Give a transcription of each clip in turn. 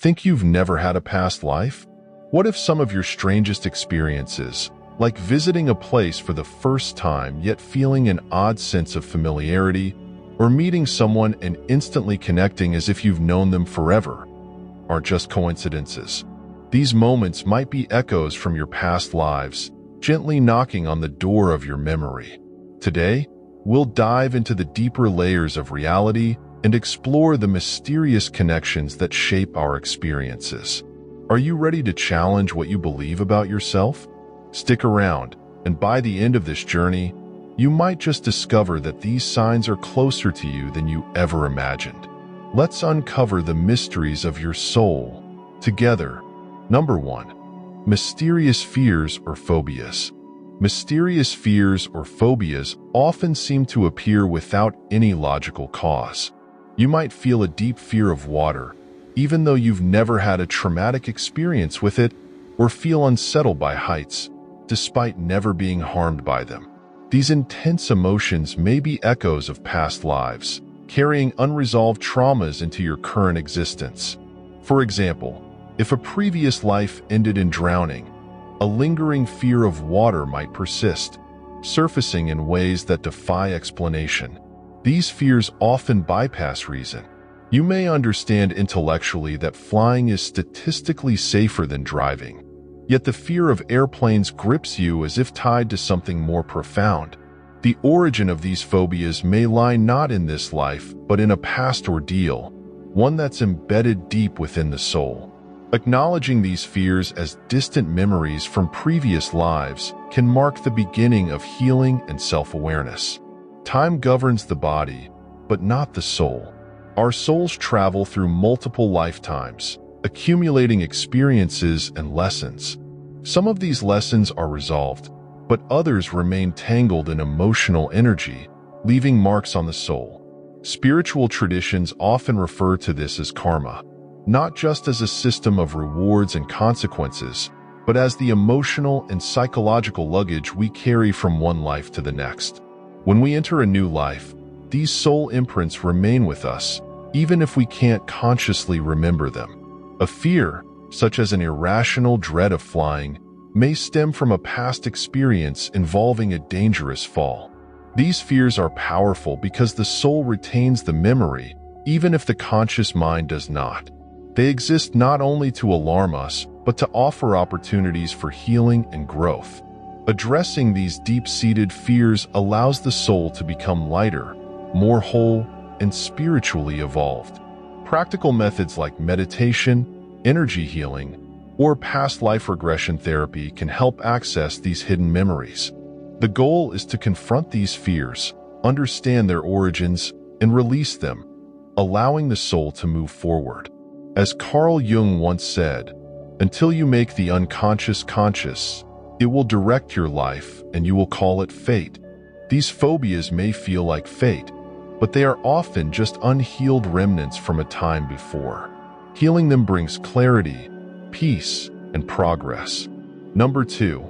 Think you've never had a past life? What if some of your strangest experiences, like visiting a place for the first time yet feeling an odd sense of familiarity, or meeting someone and instantly connecting as if you've known them forever, aren't just coincidences? These moments might be echoes from your past lives, gently knocking on the door of your memory. Today, we'll dive into the deeper layers of reality and explore the mysterious connections that shape our experiences. Are you ready to challenge what you believe about yourself? Stick around, and by the end of this journey, you might just discover that these signs are closer to you than you ever imagined. Let's uncover the mysteries of your soul together. Number 1. Mysterious fears or phobias. Mysterious fears or phobias often seem to appear without any logical cause. You might feel a deep fear of water, even though you've never had a traumatic experience with it, or feel unsettled by heights, despite never being harmed by them. These intense emotions may be echoes of past lives, carrying unresolved traumas into your current existence. For example, if a previous life ended in drowning, a lingering fear of water might persist, surfacing in ways that defy explanation. These fears often bypass reason. You may understand intellectually that flying is statistically safer than driving, yet the fear of airplanes grips you as if tied to something more profound. The origin of these phobias may lie not in this life, but in a past ordeal, one that's embedded deep within the soul. Acknowledging these fears as distant memories from previous lives can mark the beginning of healing and self-awareness. Time governs the body, but not the soul. Our souls travel through multiple lifetimes, accumulating experiences and lessons. Some of these lessons are resolved, but others remain tangled in emotional energy, leaving marks on the soul. Spiritual traditions often refer to this as karma, not just as a system of rewards and consequences, but as the emotional and psychological luggage we carry from one life to the next. When we enter a new life, these soul imprints remain with us, even if we can't consciously remember them. A fear, such as an irrational dread of flying, may stem from a past experience involving a dangerous fall. These fears are powerful because the soul retains the memory, even if the conscious mind does not. They exist not only to alarm us, but to offer opportunities for healing and growth. Addressing these deep-seated fears allows the soul to become lighter, more whole, and spiritually evolved. Practical methods like meditation, energy healing, or past life regression therapy can help access these hidden memories. The goal is to confront these fears, understand their origins, and release them, allowing the soul to move forward. As Carl Jung once said, "Until you make the unconscious conscious, it will direct your life and you will call it fate." These phobias may feel like fate, but they are often just unhealed remnants from a time before. Healing them brings clarity, peace, and progress. Number 2.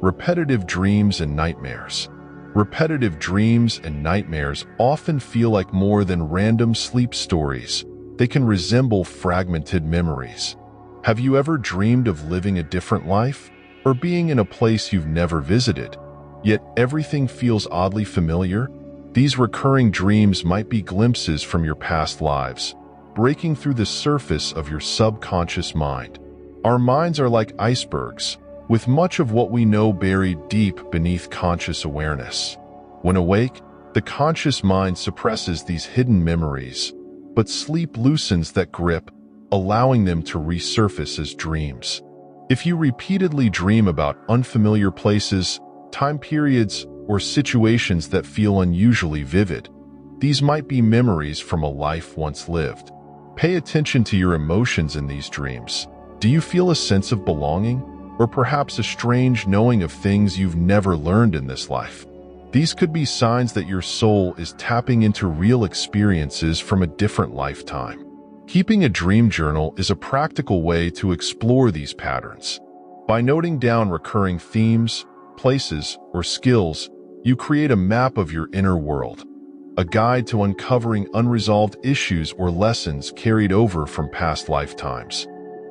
Repetitive dreams and nightmares. Repetitive dreams and nightmares often feel like more than random sleep stories. They can resemble fragmented memories. Have you ever dreamed of living a different life, or being in a place you've never visited, yet everything feels oddly familiar? These recurring dreams might be glimpses from your past lives, breaking through the surface of your subconscious mind. Our minds are like icebergs, with much of what we know buried deep beneath conscious awareness. When awake, the conscious mind suppresses these hidden memories, but sleep loosens that grip, allowing them to resurface as dreams. If you repeatedly dream about unfamiliar places, time periods, or situations that feel unusually vivid, these might be memories from a life once lived. Pay attention to your emotions in these dreams. Do you feel a sense of belonging, or perhaps a strange knowing of things you've never learned in this life? These could be signs that your soul is tapping into real experiences from a different lifetime. Keeping a dream journal is a practical way to explore these patterns. By noting down recurring themes, places, or skills, you create a map of your inner world, a guide to uncovering unresolved issues or lessons carried over from past lifetimes.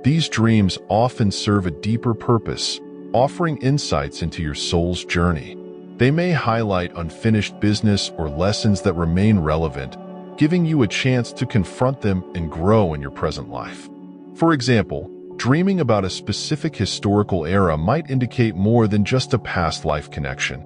These dreams often serve a deeper purpose, offering insights into your soul's journey. They may highlight unfinished business or lessons that remain relevant, giving you a chance to confront them and grow in your present life. For example, dreaming about a specific historical era might indicate more than just a past life connection.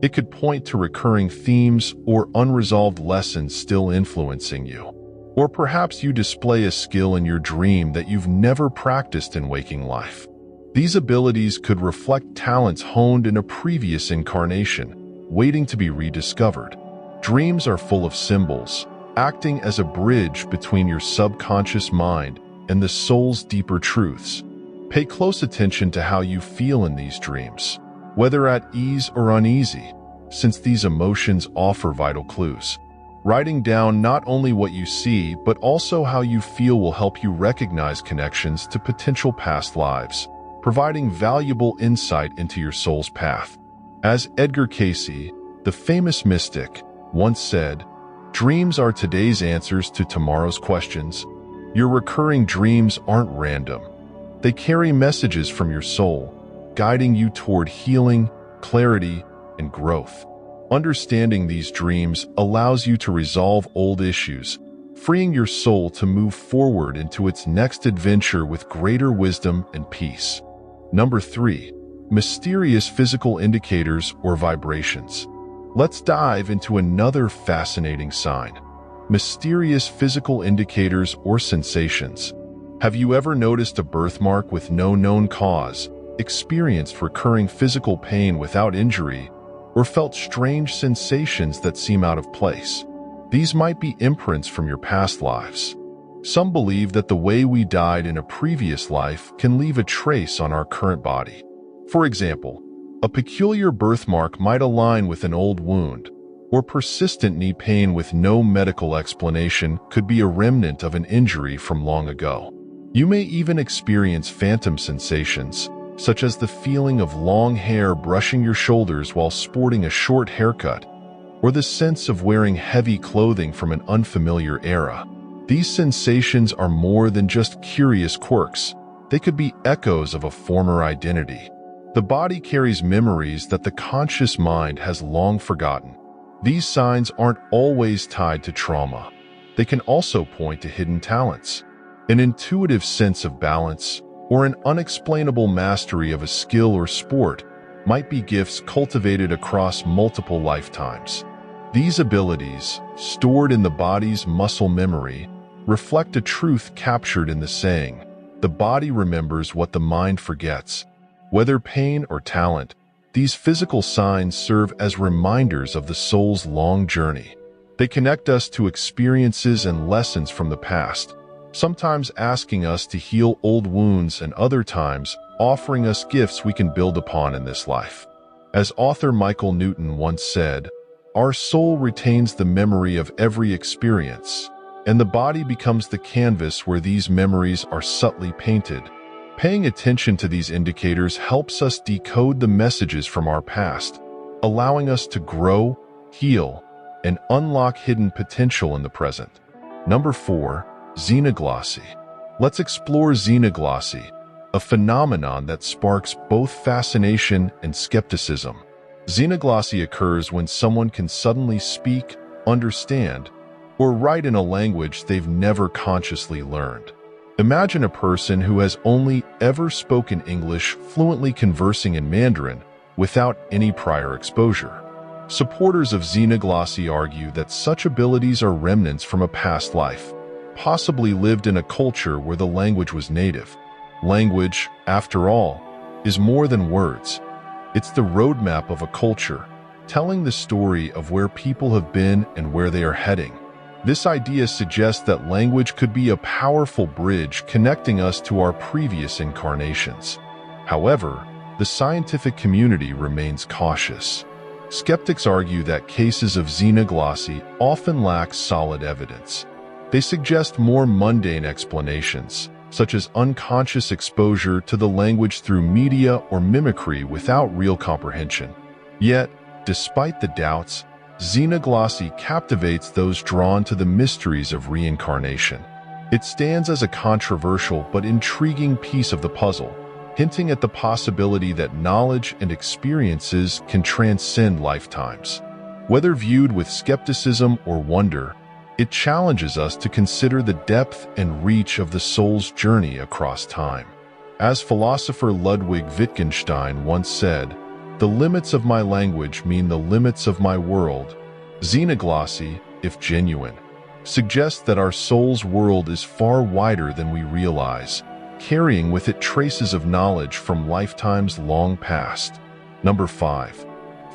It could point to recurring themes or unresolved lessons still influencing you. Or perhaps you display a skill in your dream that you've never practiced in waking life. These abilities could reflect talents honed in a previous incarnation, waiting to be rediscovered. Dreams are full of symbols, acting as a bridge between your subconscious mind and the soul's deeper truths. Pay close attention to how you feel in these dreams, whether at ease or uneasy, since these emotions offer vital clues. Writing down not only what you see, but also how you feel will help you recognize connections to potential past lives, providing valuable insight into your soul's path. As Edgar Cayce, the famous mystic, once said, "Dreams are today's answers to tomorrow's questions." Your recurring dreams aren't random. They carry messages from your soul, guiding you toward healing, clarity, and growth. Understanding these dreams allows you to resolve old issues, freeing your soul to move forward into its next adventure with greater wisdom and peace. Number 3. Mysterious physical indicators or vibrations. Let's dive into another fascinating sign: mysterious physical indicators or sensations. Have you ever noticed a birthmark with no known cause, experienced recurring physical pain without injury, or felt strange sensations that seem out of place? These might be imprints from your past lives. Some believe that the way we died in a previous life can leave a trace on our current body. For example, a peculiar birthmark might align with an old wound, or persistent knee pain with no medical explanation could be a remnant of an injury from long ago. You may even experience phantom sensations, such as the feeling of long hair brushing your shoulders while sporting a short haircut, or the sense of wearing heavy clothing from an unfamiliar era. These sensations are more than just curious quirks. They could be echoes of a former identity. The body carries memories that the conscious mind has long forgotten. These signs aren't always tied to trauma. They can also point to hidden talents, an intuitive sense of balance, or an unexplainable mastery of a skill or sport might be gifts cultivated across multiple lifetimes. These abilities, stored in the body's muscle memory, reflect a truth captured in the saying, "The body remembers what the mind forgets." Whether pain or talent, these physical signs serve as reminders of the soul's long journey. They connect us to experiences and lessons from the past, sometimes asking us to heal old wounds and other times offering us gifts we can build upon in this life. As author Michael Newton once said, "Our soul retains the memory of every experience, and the body becomes the canvas where these memories are subtly painted." Paying attention to these indicators helps us decode the messages from our past, allowing us to grow, heal, and unlock hidden potential in the present. Number 4. Xenoglossy. Let's explore xenoglossy, a phenomenon that sparks both fascination and skepticism. Xenoglossy occurs when someone can suddenly speak, understand, or write in a language they've never consciously learned. Imagine a person who has only ever spoken English fluently conversing in Mandarin without any prior exposure. Supporters of xenoglossy argue that such abilities are remnants from a past life, possibly lived in a culture where the language was native. Language, after all, is more than words. It's the roadmap of a culture, telling the story of where people have been and where they are heading. This idea suggests that language could be a powerful bridge connecting us to our previous incarnations. However, the scientific community remains cautious. Skeptics argue that cases of xenoglossy often lack solid evidence. They suggest more mundane explanations, such as unconscious exposure to the language through media or mimicry without real comprehension. Yet, despite the doubts, xenoglossy captivates those drawn to the mysteries of reincarnation. It stands as a controversial but intriguing piece of the puzzle, hinting at the possibility that knowledge and experiences can transcend lifetimes. Whether viewed with skepticism or wonder, it challenges us to consider the depth and reach of the soul's journey across time. As philosopher Ludwig Wittgenstein once said, "The limits of my language mean the limits of my world." Xenoglossy, if genuine, suggests that our soul's world is far wider than we realize, carrying with it traces of knowledge from lifetimes long past. Number 5.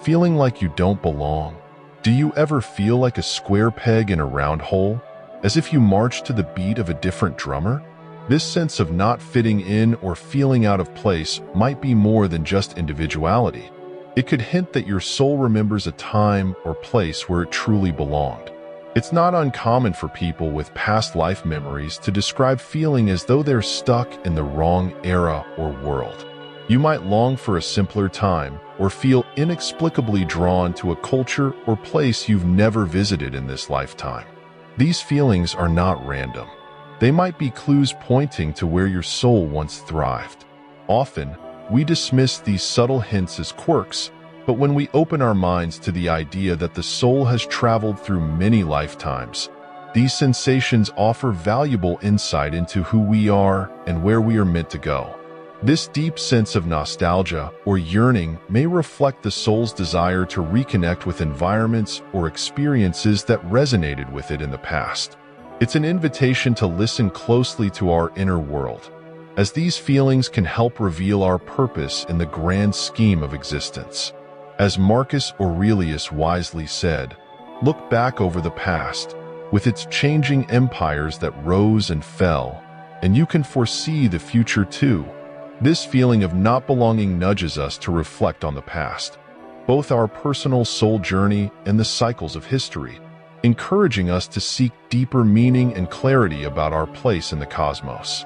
Feeling like you don't belong. Do you ever feel like a square peg in a round hole, as if you march to the beat of a different drummer? This sense of not fitting in or feeling out of place might be more than just individuality. It could hint that your soul remembers a time or place where it truly belonged. It's not uncommon for people with past life memories to describe feeling as though they're stuck in the wrong era or world. You might long for a simpler time or feel inexplicably drawn to a culture or place you've never visited in this lifetime. These feelings are not random. They might be clues pointing to where your soul once thrived. Often, we dismiss these subtle hints as quirks, but when we open our minds to the idea that the soul has traveled through many lifetimes, these sensations offer valuable insight into who we are and where we are meant to go. This deep sense of nostalgia or yearning may reflect the soul's desire to reconnect with environments or experiences that resonated with it in the past. It's an invitation to listen closely to our inner world, as these feelings can help reveal our purpose in the grand scheme of existence. As Marcus Aurelius wisely said, "Look back over the past, with its changing empires that rose and fell, and you can foresee the future too." This feeling of not belonging nudges us to reflect on the past, both our personal soul journey and the cycles of history, encouraging us to seek deeper meaning and clarity about our place in the cosmos.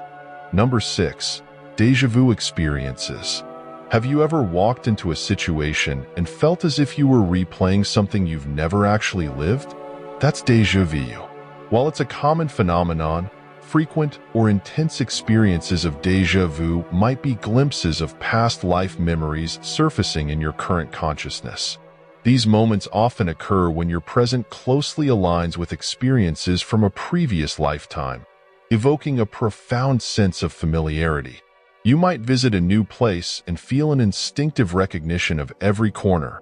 Number 6. Déjà vu experiences. Have you ever walked into a situation and felt as if you were replaying something you've never actually lived? That's déjà vu. While it's a common phenomenon, frequent or intense experiences of déjà vu might be glimpses of past life memories surfacing in your current consciousness. These moments often occur when your present closely aligns with experiences from a previous lifetime, evoking a profound sense of familiarity. You might visit a new place and feel an instinctive recognition of every corner,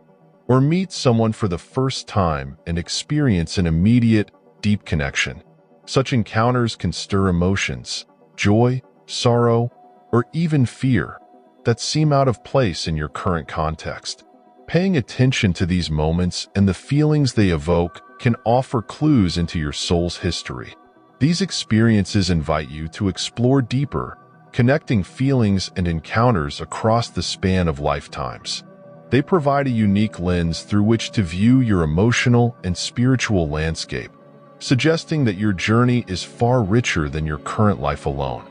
or meet someone for the first time and experience an immediate, deep connection. Such encounters can stir emotions, joy, sorrow, or even fear that seem out of place in your current context. Paying attention to these moments and the feelings they evoke can offer clues into your soul's history. These experiences invite you to explore deeper, connecting feelings and encounters across the span of lifetimes. They provide a unique lens through which to view your emotional and spiritual landscape, suggesting that your journey is far richer than your current life alone.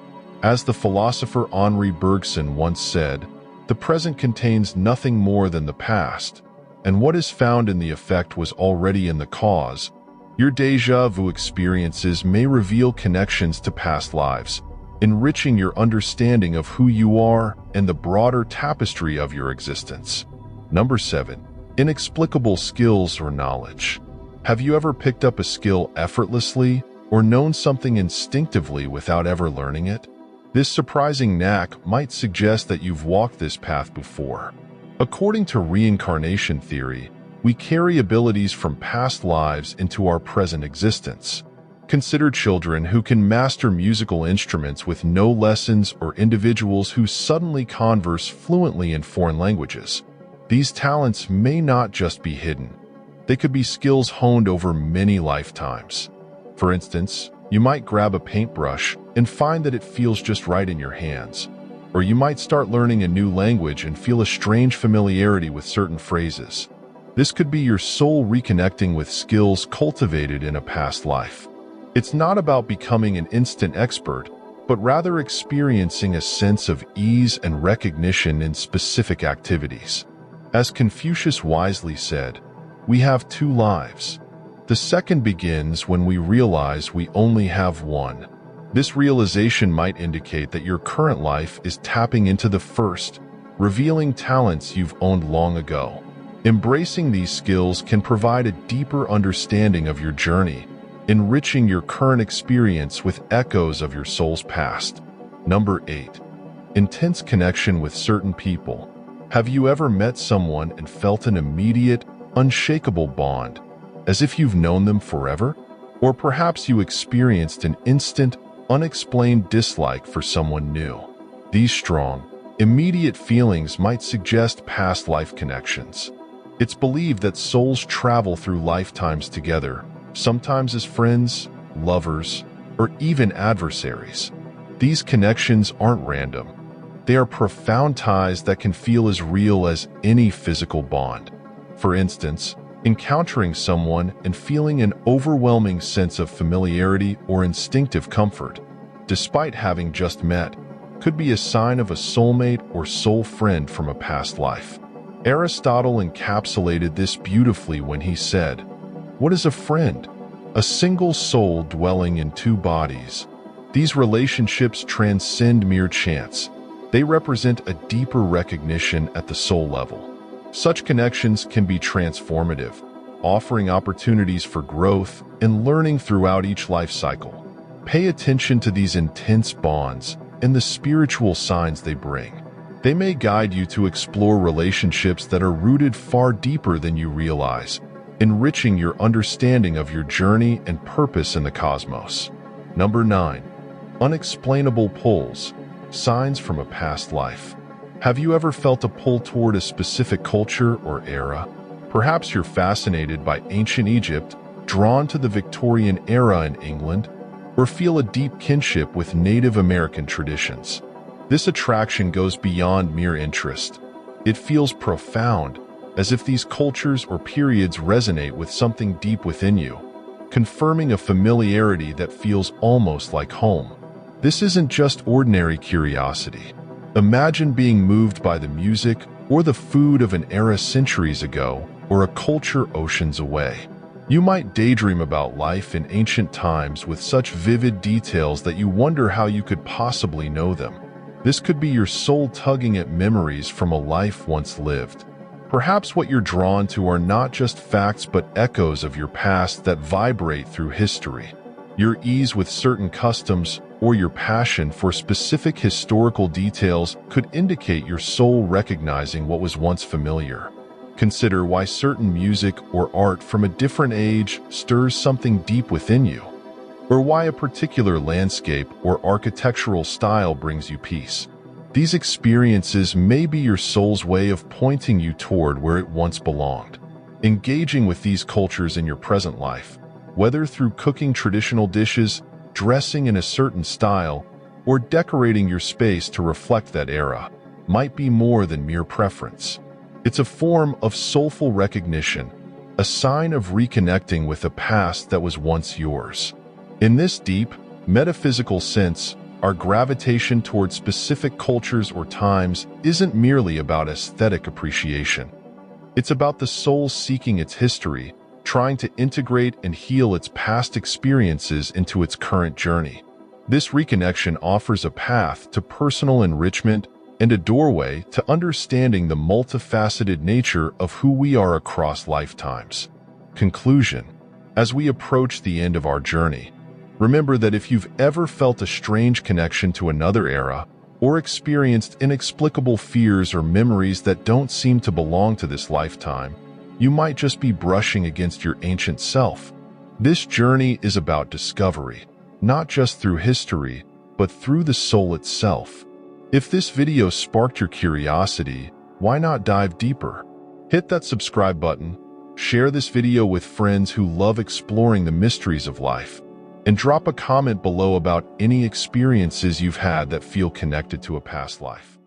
As the philosopher Henri Bergson once said, "The present contains nothing more than the past, and what is found in the effect was already in the cause." Your déjà vu experiences may reveal connections to past lives, enriching your understanding of who you are and the broader tapestry of your existence. Number 7. Inexplicable skills or knowledge. Have you ever picked up a skill effortlessly or known something instinctively without ever learning it? This surprising knack might suggest that you've walked this path before. According to reincarnation theory, we carry abilities from past lives into our present existence. Consider children who can master musical instruments with no lessons, or individuals who suddenly converse fluently in foreign languages. These talents may not just be hidden. They could be skills honed over many lifetimes. For instance, you might grab a paintbrush and find that it feels just right in your hands. Or you might start learning a new language and feel a strange familiarity with certain phrases. This could be your soul reconnecting with skills cultivated in a past life. It's not about becoming an instant expert, but rather experiencing a sense of ease and recognition in specific activities. As Confucius wisely said, "We have two lives. The second begins when we realize we only have one." This realization might indicate that your current life is tapping into the first, revealing talents you've owned long ago. Embracing these skills can provide a deeper understanding of your journey, enriching your current experience with echoes of your soul's past. Number 8. Intense connection with certain people. Have you ever met someone and felt an immediate, unshakable bond, as if you've known them forever? Or perhaps you experienced an instant, unexplained dislike for someone new. These strong, immediate feelings might suggest past life connections. It's believed that souls travel through lifetimes together, sometimes as friends, lovers, or even adversaries. These connections aren't random. They are profound ties that can feel as real as any physical bond. For instance, encountering someone and feeling an overwhelming sense of familiarity or instinctive comfort, despite having just met, could be a sign of a soulmate or soul friend from a past life. Aristotle encapsulated this beautifully when he said, "What is a friend? A single soul dwelling in two bodies." These relationships transcend mere chance. They represent a deeper recognition at the soul level. Such connections can be transformative, offering opportunities for growth and learning throughout each life cycle. Pay attention to these intense bonds and the spiritual signs they bring. They may guide you to explore relationships that are rooted far deeper than you realize, enriching your understanding of your journey and purpose in the cosmos. Number 9. Unexplainable pulls. Signs from a past life. Have you ever felt a pull toward a specific culture or era? Perhaps you're fascinated by ancient Egypt, drawn to the Victorian era in England, or feel a deep kinship with Native American traditions. This attraction goes beyond mere interest. It feels profound, as if these cultures or periods resonate with something deep within you, confirming a familiarity that feels almost like home. This isn't just ordinary curiosity. Imagine being moved by the music or the food of an era centuries ago, or a culture oceans away. You might daydream about life in ancient times with such vivid details that you wonder how you could possibly know them. This could be your soul tugging at memories from a life once lived. Perhaps what you're drawn to are not just facts but echoes of your past that vibrate through history. Your ease with certain customs or your passion for specific historical details could indicate your soul recognizing what was once familiar. Consider why certain music or art from a different age stirs something deep within you, or why a particular landscape or architectural style brings you peace. These experiences may be your soul's way of pointing you toward where it once belonged. Engaging with these cultures in your present life, whether through cooking traditional dishes, dressing in a certain style, or decorating your space to reflect that era, might be more than mere preference. It's a form of soulful recognition, a sign of reconnecting with a past that was once yours. In this deep, metaphysical sense, our gravitation towards specific cultures or times isn't merely about aesthetic appreciation. It's about the soul seeking its history, trying to integrate and heal its past experiences into its current journey. This reconnection offers a path to personal enrichment and a doorway to understanding the multifaceted nature of who we are across lifetimes. Conclusion. As we approach the end of our journey, remember that if you've ever felt a strange connection to another era, or experienced inexplicable fears or memories that don't seem to belong to this lifetime, you might just be brushing against your ancient self. This journey is about discovery, not just through history, but through the soul itself. If this video sparked your curiosity, why not dive deeper? Hit that subscribe button, share this video with friends who love exploring the mysteries of life, and drop a comment below about any experiences you've had that feel connected to a past life.